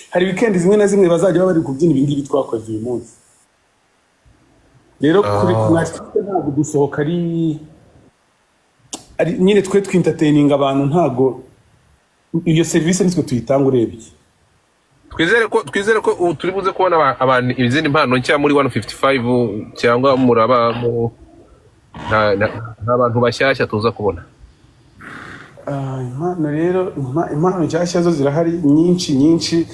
hari weekend zimwe na zimwe bazajya bari kubyina ibingibi twakoze uyu munsi. Rero kuri kumwatike ntabwo dusohoka ari nyine twe twintertaining abantu, ntabwo iyo service nitwe tuyitanga urebye. Twizere ko turi buze kubona abantu izindi mpano nshya muri 155 cyangwa muraba mu n'abantu bashyashya tuza kubona. Impano rero, impano nshyashya zo zirahari nyinshi.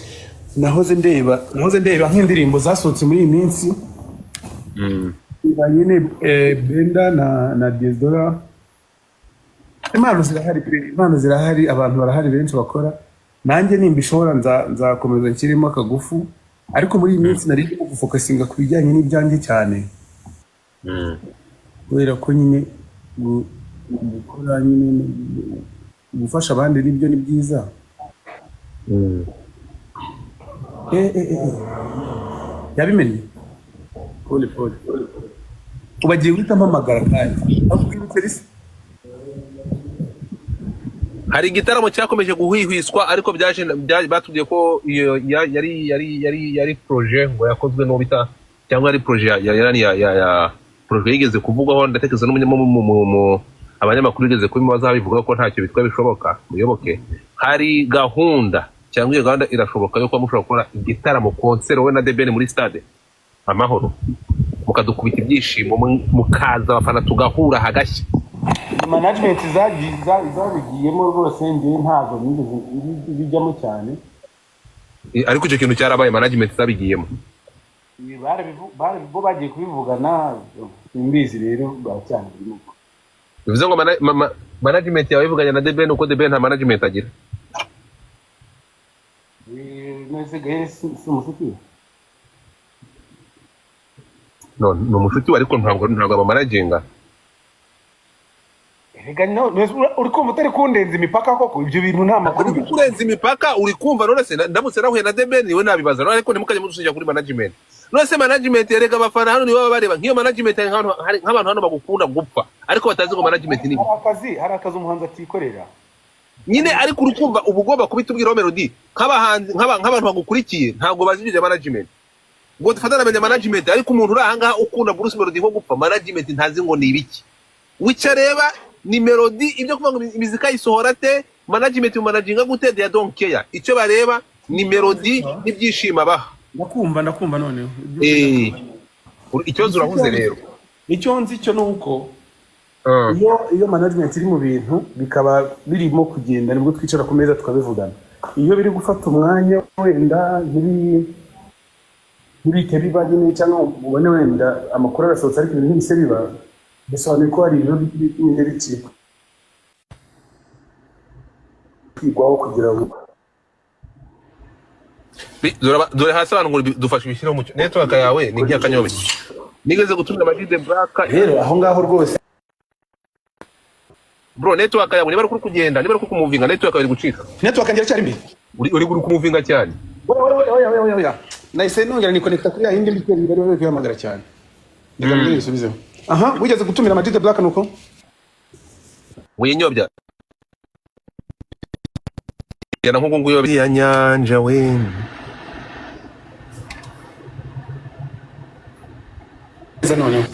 Nahoze ndeba nk'indirimbo zasohotse muri iyi minsi. Nyine Brenda na Diedora. Impano zirahari, abantu barahari benshi bakora. Nanjye nimbishobora nzakomeza nshyiremo akagufu, ariko muri iyi minsi nari ndimo gufokasinga ku bijyanye n'ibyanjye cyane. Kubera ko nyine gukora nyine gufasha abandi nibyo ni byiza. Yabimenye pole ubagiye guhita mpamagara kandi hari igitaramo cyakomeje guhwihwiswa, ariko batubwiye ko yari projet ngo yakozwe no bita, cyangwa ari projet ya projet yigeze kuvugwaho. Ndatekereza mu abanyamakuru yigeze kubimaza bivuga ko ntacyo bitwa bishoboka muyoboke. Hari gahunda cyangwa iyo gahunda irashoboka yo kuba mushobora gukora igitaramo concert we na Deben muri stade Amahoro, mukadukubita ibyishimo, mukaza abafana tugahura hagashya. Management zabigiyemo rwose, ndiye ntabwo bijyamo cyane, ariko icyo kintu cyarabaye management zabigiyemo. bo bagiye kubivugana, imbizi rero baracyane birimo. Bivuze ngo management yawe ivuganye na Deben, uko Deben nta management agira. Nese gahe si umufuti. No umufuti ariko ntabwo abamanaginga. Rega no uri kumva utari kundenza imipaka koko, ibyo bintu nta makuru. Uri kurenza imipaka, uri kumva none se ndamutse nahuye na Deben we nabibaza, ariko ntimukajye mudushinja kuri management. None se management yerega abafana hano nibo bareba, nk'iyo management nk'abantu hano bagukunda gupfa, ariko batazi ngo management ni hari akazi umuhanzi atikorera nyine. Ariko uri kumva ubu ugomba kubitubwiraho Melody, nk'abantu bagukurikiye ntabwo bazibije management ngo dufatana na management, ariko umuntu uri ahangaha ukunda Bruce Melody nko gupfa, management ntazi ngo ni ibiki. Wica reba ni Melody, ibyo kuvuga ngo imizika isohora te, management managinga gute, they don't care. Icyo bareba ni Melody n'ibyishimo baha. Ndakumva noneho. Ikibazo urahuze rero. Icyo nzi cyo nuko iyo management iri mu bintu bikaba birimo kugenda, nibwo twicara ku meza tukabivugana. Iyo biri gufata umwanya wenda ntibite biba nyine, cyangwa ubone wenda amakuru arasohotse ariko ibintu ntibise biba, bisobanuye ko hari ibintu bikiri kwigwaho kugira ngo dore hasi abantu ngo dufashe ibishyiraho mu network yawe ni nk'akanyobe. Nigeze gutumira Amagide Black rero aho ngaho rwose bro, network yawe niba ari kugenda, niba ari kumuvinga, network yawe iri gucika. Network ngira cyari mbi, uri kumuvinga cyane. Oya nahise nongera ni connecta kuri yindi mbitwe bari kuyamagara cyane. Ndeka mbisubizeho. Aha, wigeze gutumira Amagide Black nuko winyobya yana nko nguyo ya nyanja we. None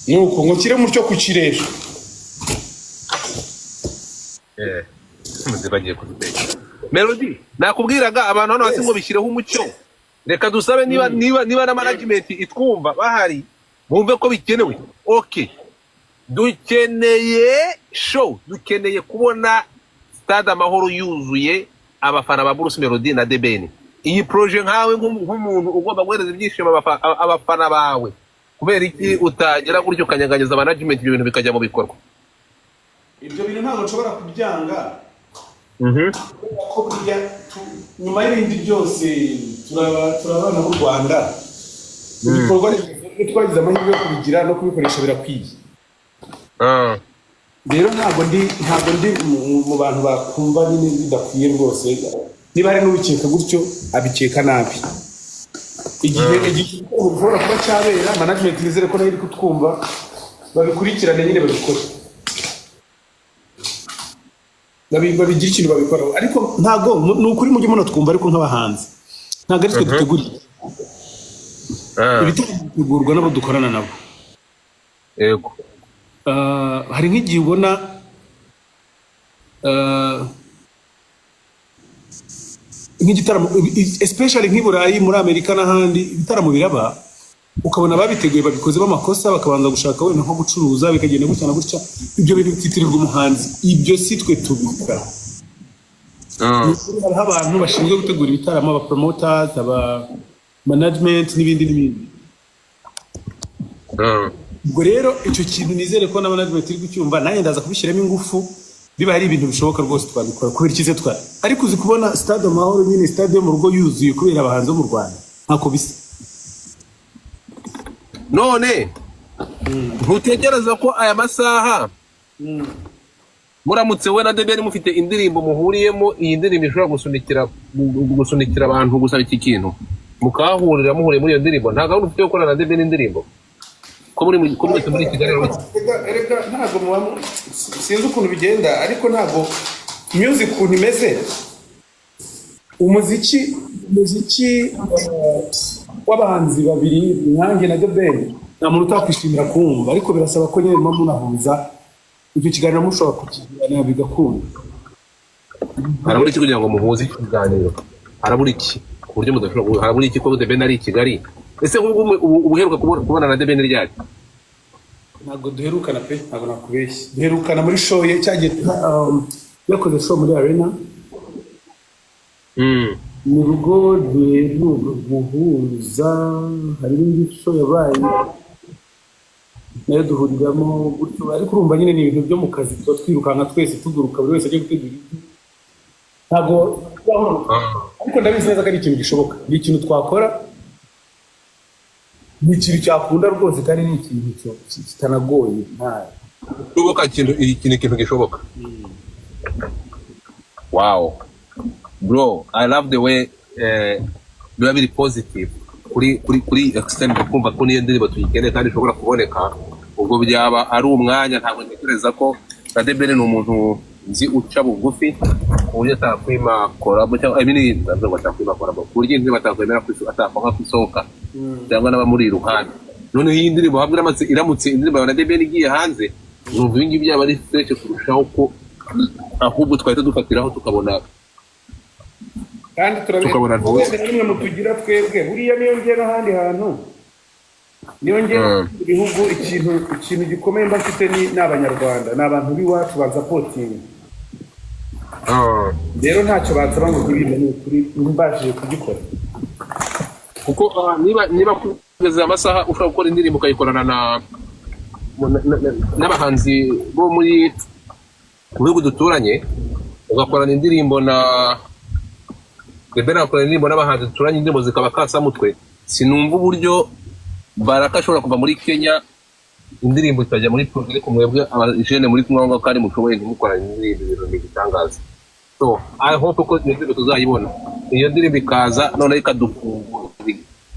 nuko ngukire mutyo kukiresha muzibagiye kuduteka Melody. Nakubwiraga abantu hano hasi ngo bishyireho umucyo, reka dusabe niba na management itwumva bahari bumve ko bikenewe. Okay, dukeneye show, dukeneye kubona stade Amahoro yuzuye abafana ba Bruce Melody na Deben. Iyi projet nkawe nk'umuntu ugomba guhereza ibyishimo abafana bawe, kubera iki utagera gutyo kanyaganyeza management ibyo bintu bikajya mu bikorwa? Ibyo bintu ntabwo nshobora kubyanga. Ko burya nyuma y'ibindi byose turabana mu Rwanda, ibikorwa twagize amahirwe yo kubigira no kubikoresha birakwiye. Rero ntabwo ndi mu bantu bakumva nyine bidakwiye rwose. Niba hari n'ubikeka gutyo abikeka nabi. Igihe ushobora kuba cyabera, management nizere ko nayo iri kutwumva, babikurikirane nyine babikore. babigira ikintu babikoraho ariko ntago ni ukuri mujye muno twumva ariko nk'abahanzi ntago ari twe duteguriye ibitaramo bitegurwa n'abo dukorana nabo yego hari nk'igihe ubona nk'igitaramo especially nk'i Burayi muri Amerika n'ahandi ibitaramo biraba ukabona babiteguye babikoze b'amakosa bakabanza gushaka wenda nko gucuruza bikagenda gutya na gutya ibyo bintu byitirirwa umuhanzi ibyo si twe tubikora hariho abantu bashinzwe gutegura ibitaramo aba promoters aba management n'ibindi ubwo rero icyo kintu nizere ko na management iri gucyumva nanjye ndaza kubishyiramo ingufu biba hari ibintu bishoboka rwose twabikora kubera ikize twari ariko uzi kubona stade Amahoro nyine stade yo mu rugo yuzuye kubera abahanzi bo mu Rwanda ntako bisa none ntutekereza ko aya masaha muramutse we na Debeni mufite indirimbo muhuriyemo iyi ndirimbo ishobora gusunikira abantu gusaba iki kintu mukahurira muhuriye muri iyo ndirimbo nta gahunda ufite yo gukorana na Debeni indirimbo ko muri Kigali erega ntabwo sinzi ukuntu bigenda ariko ntabwo music ukuntu imeze umuziki w'abahanzi babiri nkanjye na Debeni nta muntu utakwishimira kumva ariko birasaba ko nyine munahuza icyo kiganiro mushobora kukigirana bigakunda harabura iki kugira ngo muhuze ikiganiro harabura iki ku buryo mudashobora harabura iki ko Debeni ari i Kigali ese ubuheruka kubona na Debeni ryari ntabwo duherukana pe ntabwo nakubeshye duherukana muri show ye cyagiye yakoze show muri Arena mu rugo guhuza hari n'indi show yabaye nayo duhuriramo gutyo ariko urumva nyine ni ibintu byo mu kazi tuba twirukanka twese tuguruka buri wese ajya gutegura ibyo ntabwo ariko ndabizi neza ko ari ikintu gishoboka ni ikintu twakora ni ikintu cyakunda rwose kandi ni ikintu kitanagoye gishoboka ikintu gishoboka wow bro I love the way biba biri positive kuri extend kumva ko niyo ndirimbo tuyikeneye kandi ishobora kuboneka ubwo byaba ari umwanya ntabwo ntekereza ko na Debeni ni umuntu nzi uca bugufi ku buryo atakwima korabo cyangwa ntabwo atakwima korabo ku buryo indirimbo atakwemera atakwanga kwisohoka cyangwa n'abamuri iruhande noneho iyi ndirimbo habwa iramutse indirimbo ya Debeni igiye hanze numva ibi ngibi byaba ari fresh kurushaho ko ahubwo twahita dufatiraho tukabona kandi turabona nimwe mutugira twebwe buriya niyo ngera ahandi hantu niyo ngera mu bihugu ikintu gikomeye mba mfite ni abanyarwanda ni abantu b'iwacu bazapotinga rero ntacyo bansaba ngo ntibinde ni ukuri mbashije kugikora kuko niba kugeza amasaha ushobora gukora indirimbo ukayikorana n'abahanzi bo muri ku bihugu duturanye ugakorana indirimbo na Debeni akorana indirimbo n'abahanzi duturanye indirimbo zikaba kasamutwe sinumva uburyo Baraka ashobora kuva muri Kenya indirimbo ikajya muri projet ariko mwebwe abajene muri kumwanga kandi mushoboye ntimukorana indirimbo ibintu bigitangaza so I hope ko indirimbo tuzayibona iyo ndirimbo ikaza none ikadufungura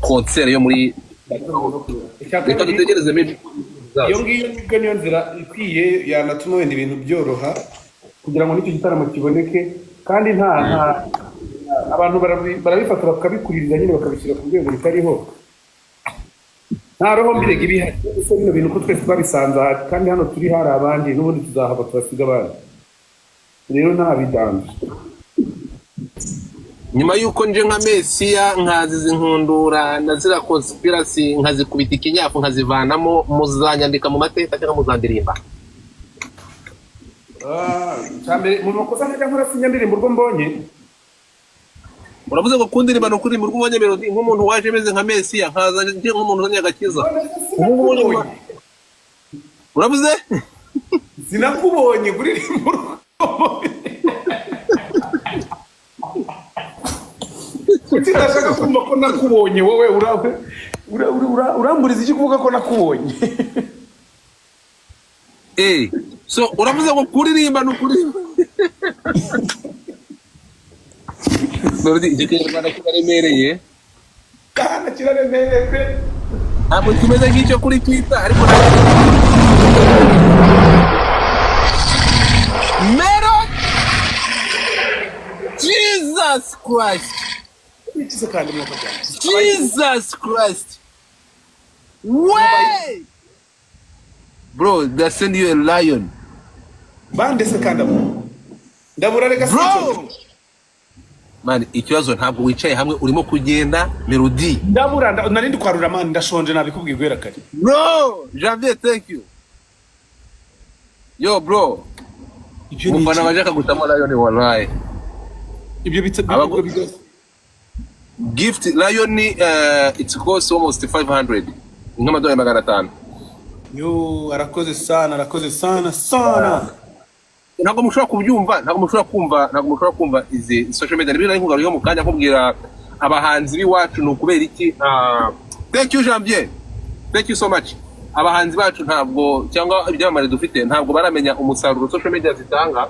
concert yo muri reka dutegereze iyo ngiyo nibwo niyo nzira ikwiye yanatuma wenda ibintu byoroha kugira ngo n'icyo gitaramo kiboneke kandi nta abantu barabifata bakabikuririza nyine bakabishyira ku rwego rutariho nta roho mbirega ibihari ese bino bintu ko twese twabisanze kandi hano turi hari abandi n'ubundi tuzahava tubasiga abandi rero nta bidanda nyuma y'uko nje nka Mesiya nkaziza inkundura na zira conspiracy nkazikubita ikinyafu nkazivanamo muzanyandika mu mateka cyangwa muzandirimba cyambere mu makosa najya nkora sinyandirimbo urwo mbonye uravuze ngo kundirimba no kuririmba urwo mbonye melody nk'umuntu waje meze nka Mesiya nkaza nje nk'umuntu uzanye agakiza uravuze sinakubonye kuririmba urwo Ndashaka kumva ko nakubonye wowe uramburiza iki kuvuga ko nakubonye so uravuze ngo kuririmba no kuririmba Melody icyo kinyarwanda kiraremereye kandi kiraremereye ntabwo kimeze nk'icyo kuri Twitter ariko Melody Jesus Christ. Ikize kandi mwako cyane. Jesus Christ. Way. Bro, they send you a lion. Bande se kandi abo. Ndabura reka Bro. Man, ikibazo ntabwo wicaye hamwe urimo kugenda Melody. Ndabura narindi kwarura man ndashonje nabikubwiye gwera kare. Bro, Javier, thank you. Yo bro. Mufana bajaka gutamo lion wallahi. Ibyo bitse gift lion it's cost almost 500. Nk'amadolari 500. Yo arakoze sana sana. Ntabwo mushobora kubyumva, ntabwo mushobora kumva izi social media nibyo nari nkugaruye mu kanya kubwira abahanzi biwacu no kubera iki. Thank you Janvier. Thank you so much. Abahanzi bacu ntabwo cyangwa ibyamamare dufite ntabwo baramenya umusaruro social media zitanga.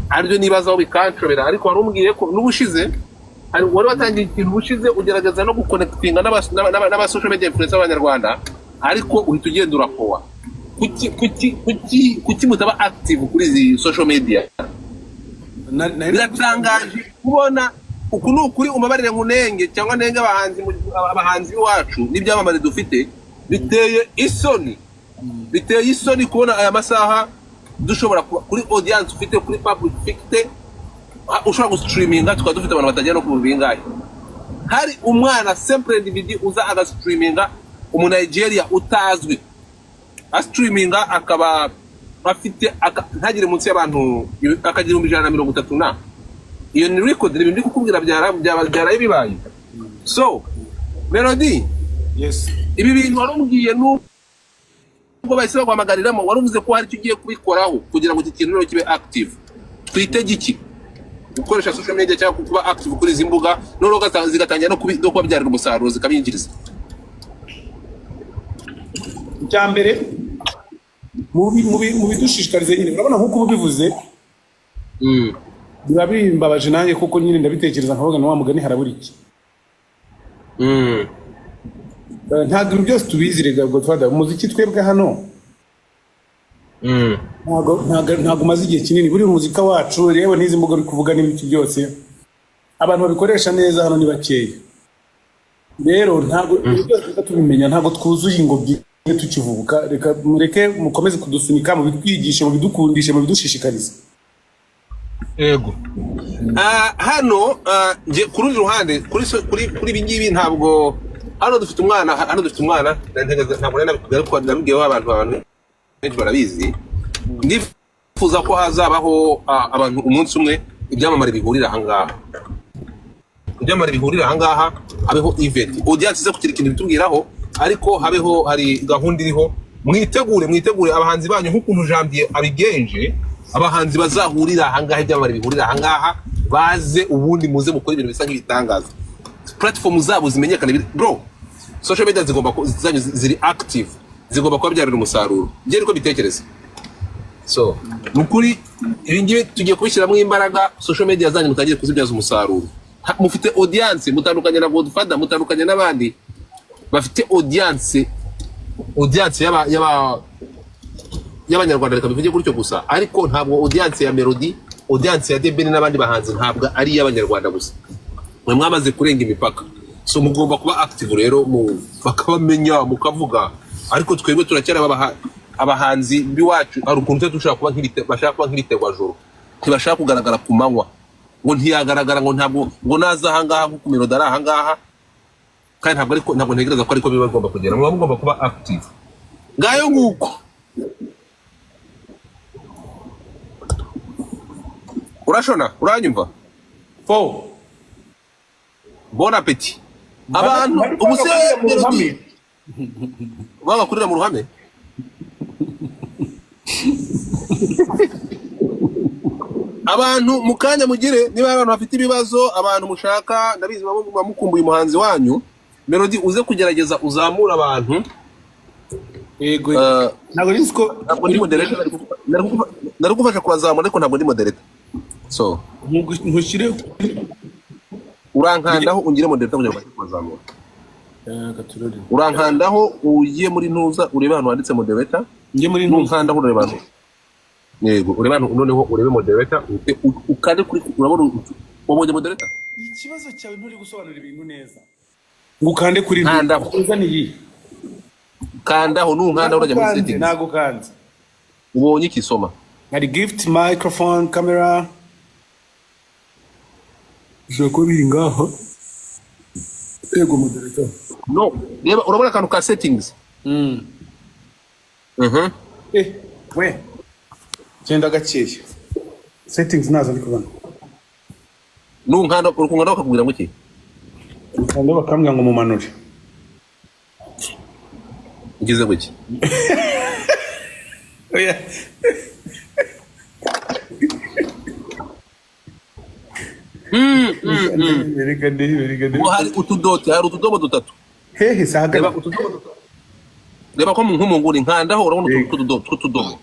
Aribyo nibaza aho bikanshobera ariko warumbwiye ko n'ubushize wari watangiye ikintu ubushize ugerageza no guconnectinga n'aba social media influencer b'Abanyarwanda ariko uhita ugenda urakowa. Kuki mutaba active kuri izi social media? Biratangaje kubona uku n'ukuri umabarire nkunenge cyangwa nenge abahanzi biwacu n'ibyamamare dufite biteye isoni kubona aya masaha dushobora kuri audience ufite kuri public ufite ushobora gustreaminga tukaba dufite abantu batajya no kubingaye. Hari umwana simple individu uza agastreaminga Nigeria utazwi streaminga akaba afite ntagire munsi y'abantu akagira 130 na iyo ni record n'ibindi kukubwira byara bibaye. So Melody, yes, ibi bintu warumbwiye n'ubwo bahise bagwamagariramo waruvuze ko hari icyo ugiye kubikoraho kugira ngo iki kintu rero kibe active. Twitege iki gukoresha social media cyangwa kuba active kuri izi mbuga n'uroga zigatangira no kuba byarira umusaruro zikabinjiriza? Cyambere mu bidushishikarize nyine urabona nkuko ubivuze birabimbabaje nanjye kuko nyine ndabitekereza nkavuga no wa mugani harabura iki. Ntabwo ibintu byose tubizirega ubwo twada umuziki twebwe hano ntabwo umaze igihe kinini buri muzika wacu yewe n'izi mbuga uri kuvuga n'ibiki byose abantu babikoresha neza hano ni bakeya. Rero ntabwo byose tubimenya ntabwo twuzuye ingobyi tukivuka. Reka mureke mukomeze kudusunika mu bitwigishe mu bidukundishe mu bidushishikarize. Yego. Hano nje kuri ruhande kuri bingibi ntabwo hano dufite umwana ntabwo nabibwiyeho abantu benshi barabizi. Ndifuza ko hazabaho abantu umunsi umwe ibyamamare bihurira ahangaha habeho event audience zo kugira ikintu bitubwiraho ariko habeho hari gahunda iriho. Mwitegure abahanzi banyu nk'ukuntu Janvier abigenje abahanzi bazahurira ahangaha ibyamamare bihurira ahangaha baze ubundi muze mukora ibintu bisa nk'ibitangaza platform zabo zimenyekana. Bro, social media zigomba ziri active zigomba kuba byarira umusaruro. Ngiye niko bitekereza. So nukuri ibingibi tugiye kubishyiramo imbaraga social media zanyu mutangire kuzibyaza umusaruro. Mufite audience mutandukanye na Godfather mutandukanye n'abandi bafite audience y'Abanyarwanda reka bivuge gutyo gusa ariko ntabwo audience ya Melody audience ya Debeni n'abandi bahanzi ntabwo ari y'Abanyarwanda gusa. Mwe mwamaze kurenga imipaka. So mugomba kuba active rero bakabamenya mukavuga ariko twebwe turacyara abahanzi biwacu ari ukuntu dushaka kuba nk'iritegwa joro ntibashaka kugaragara ku manywa ngo ntiyagaragara ngo ntabwo ngo naza ahangaha nko ku Melody ari ahangaha kandi ntabwo ntegereza ko ariko biba bigomba kugera. Muba mugomba kuba active ngayo nguko. Urashona uranyumva? Bon appétit. Abantu ubuse Melody bagakurira mu ruhame. Abantu mukanya mugire niba abantu bafite ibibazo abantu mushaka ndabizi bamukumbuye umuhanzi wanyu Melody uze kugerageza uzamura abantu. Yego ntabwo nzi ko ndi moderator narugufasha kubazamura ariko ntabwo ndi moderator. So ntushyire urankandaho ungire moderator kugira ngo kubazamura. Urankandaho ugiye muri ntuza ureba ahantu handitse moderator. Ngiye muri ntuza nkandaho ureba ahantu yego ureba noneho urebe moderator ukande kuri urabona wabonye moderator ikibazo cyawe nturi gusobanura ibintu neza ngo ukande kuri Nkandaho. neza ni kandaho nunkanda urajya muri settings ntago kanze ubonye ikisoma hari gift microphone camera ushobora kuba biri ngaho yego moderator no reba urabona akantu ka settings we genda gakeya settings nazo ndi kubona nunkanda urukungana bakakubwira ngo iki kandi bakambwira ngo mumanure ugize guki oya Bereka hari utudomo dutatu hehe saga reba utudomo dutatu reba ko nk'umunguri nkandaho urabona utudomo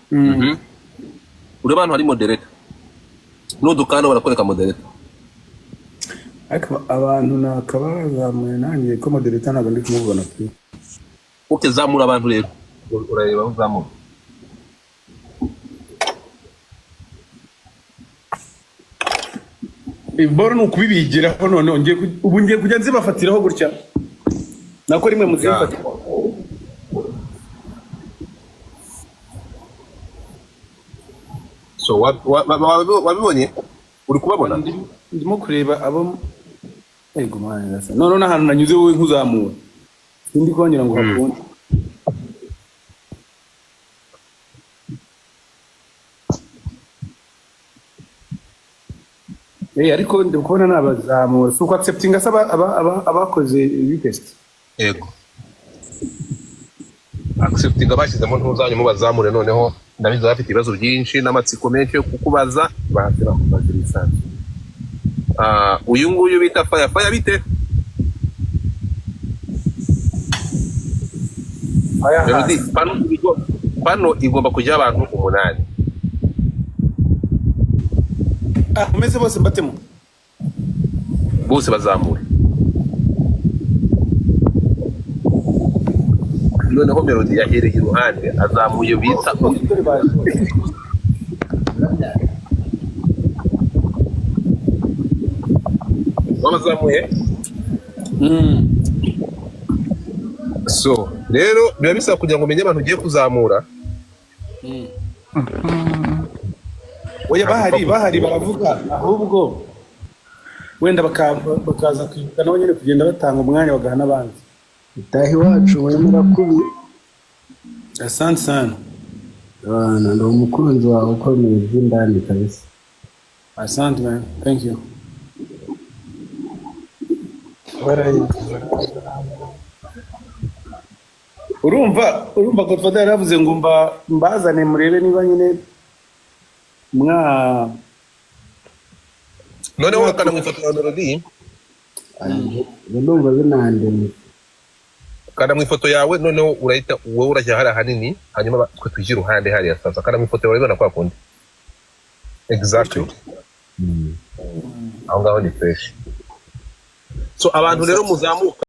ureba hano hari moderator n'udukanda barakwereka moderator ariko abantu nakabazamuye nanjye ko moderator ntabwo ndi kumubona pe uke zamura abantu rero urareba aho zamura iboro nukubibigiraho none ubu ngiye kujya nzibafatiraho gutya nako rimwe muzifatira so wabibonye uri kubabona ndimo kureba abo ego mwana gasa none n'ahantu nanyuze wowe nkuzamura sindi kongera ngo hakunde ariko ndi kubona nabazamura suko accepting asaba abakoze request yego accepting abashyizemo ntuzanyu mubazamure noneho ndabizi bafite ibibazo byinshi n'amatsiko menshi yo kukubaza bahasira kubaza ibisanzwe uyu nguyu bita fire bite pano igomba kujya abantu 8 umeze bose mbatemo bose bazamure noneho Melody yahereye iruhande azamuye bita wabazamuye so rero biba bisaba kugira ngo umenye abantu ugiye kuzamura oya bahari baravuga ahubwo wenda bakaza kwibuka nabo nyine kugenda batanga umwanya bagaha n'abandi itahi wacu wemera kubi asante sana ndi umukunzi wawe ukomeye by'indani kabisa asante man thank you urumva Godfather yaravuze ngo mbazane murebe niba nyine noneho wakana mu ifoto ya Melody ndumva binandemye kana mu ifoto yawe noneho urahita wowe urajya hari hanini hanyuma twe tujye iruhande hari sasa kana mu ifoto yawe urabona kwa kundi exactly aho ngaho ni fresh so abantu rero muzamuka